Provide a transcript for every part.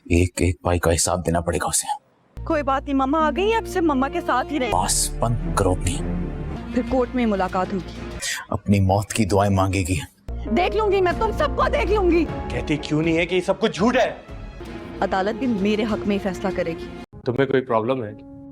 एक एक भाई का हिसाब देना पड़ेगा उसे। कोई बात नहीं, मम्मा आ गई, अब से मम्मा के साथ ही रहे। पास बंद करो अपनी। फिर कोर्ट में मुलाकात होगी। अपनी मौत की दुआएं मांगेगी। देख लूंगी मैं, तुम सबको देख लूंगी। कहती क्यों नहीं है कि ये सब कुछ झूठ है? अदालत भी मेरे हक में ही फैसला करेगी। तुम्हें कोई प्रॉब्लम है?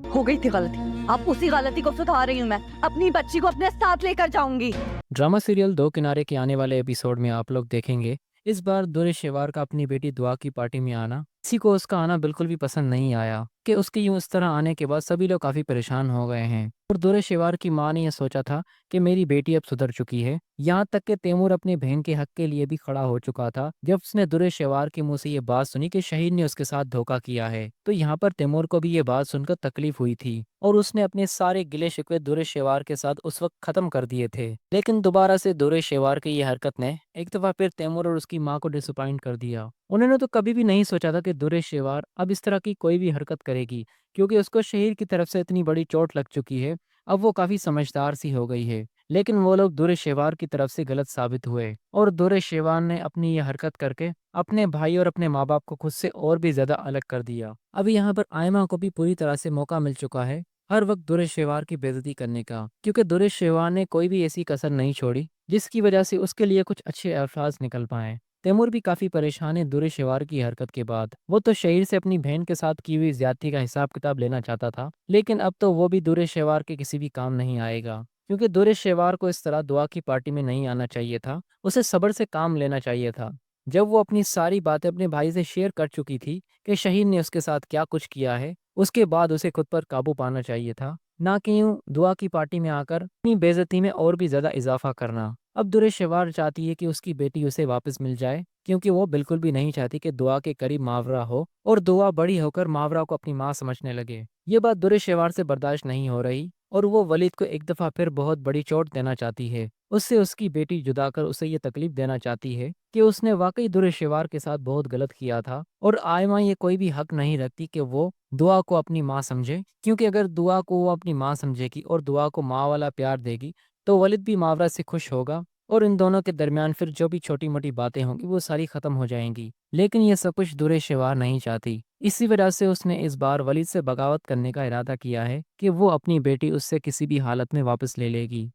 हो गई थी गलती, अब उसी गलती को सुधार रही हूँ मैं। अपनी बच्ची को अपने साथ लेकर जाऊंगी। ड्रामा सीरियल दो किनारे के आने वाले एपिसोड में आप लोग देखेंगे इस बार दुरे शेवार का अपनी बेटी दुआ की पार्टी में आना किसी को उसका आना बिल्कुल भी पसंद नहीं आया कि उसके यूं इस तरह आने के बाद सभी लोग काफी परेशान हो गए हैं। और दुरे शेवार की माँ ने यह सोचा था कि मेरी बेटी अब सुधर चुकी है। यहाँ तक कि तैमूर अपनी बहन के हक के लिए भी खड़ा हो चुका था जब उसने दुरे शेवार के मुंह से ये बात सुनी कि शहीद ने उसके साथ धोखा किया है। तो यहाँ पर तैमूर को भी ये बात सुनकर तकलीफ हुई थी और उसने अपने सारे गिले शिकवे दुरे शेवार के साथ उस वक्त खत्म कर दिए थे। लेकिन दोबारा से दुरे शेवार की यह हरकत ने एक दफा फिर तैमूर और उसकी माँ को डिसअपॉइंट कर दिया। उन्होंने तो कभी भी नहीं सोचा था कि दुरे शेवार अब इस तरह की कोई भी हरकत करेगी, क्योंकि उसको शहीर की तरफ से इतनी बड़ी चोट लग चुकी है। अब वो काफी समझदार सी हो गई है। लेकिन वो लोग दुरे शेवार की तरफ से गलत साबित हुए और दुरे शेवार ने अपनी यह हरकत करके अपने भाई और अपने माँ बाप को खुद से और भी ज्यादा अलग कर दिया। अभी यहाँ पर आयमा को भी पूरी तरह से मौका मिल चुका है हर वक्त दुरे शेवार की बेइज्जती करने का, क्योंकि दुरे शेवार ने कोई भी ऐसी कसर नहीं छोड़ी जिसकी वजह से उसके लिए कुछ अच्छे अल्फाज निकल पाए। तैमूर भी काफी परेशान है दुरे शेवार की हरकत के बाद। वो तो शहीर से अपनी बहन के साथ की हुई ज्यादती का हिसाब किताब लेना चाहता था, लेकिन अब तो वो भी दुरे शेवार के किसी भी काम नहीं आएगा, क्योंकि दुरे शेवार को इस तरह दुआ की पार्टी में नहीं आना चाहिए था। उसे सब्र से काम लेना चाहिए था। जब वो अपनी सारी बातें अपने भाई से शेयर कर चुकी थी कि शहीद ने उसके साथ क्या कुछ किया है, उसके बाद उसे खुद पर काबू पाना चाहिए था, ना कि यूं दुआ की पार्टी में आकर अपनी बेइज्जती में और भी ज्यादा इजाफा करना। अब दुरे शेवार चाहती है कि उसकी बेटी उसे वापस मिल जाए, क्योंकि वो बिल्कुल भी नहीं चाहती कि दुआ के करीब मावरा हो और दुआ बड़ी होकर मावरा को अपनी माँ समझने लगे। ये बात दुरे शेवार से बर्दाश्त नहीं हो रही और वो वलीद को एक दफा फिर बहुत बड़ी चोट देना चाहती है। उससे उसकी बेटी जुदा कर उसे ये तकलीफ देना चाहती है कि उसने वाकई दुरे शेवार के साथ बहुत गलत किया था और आयमा ये कोई भी हक नहीं रखती कि वो दुआ को अपनी माँ समझे, क्योंकि अगर दुआ को वो अपनी माँ समझेगी और दुआ को माँ वाला प्यार देगी तो वलिद भी मावरा से खुश होगा और इन दोनों के दरमियान फिर जो भी छोटी मोटी बातें होंगी वो सारी खत्म हो जाएंगी। लेकिन ये सब कुछ दुरे शेवार नहीं चाहती। इसी वजह से उसने इस बार वलीद से बगावत करने का इरादा किया है कि वो अपनी बेटी उससे किसी भी हालत में वापस ले लेगी।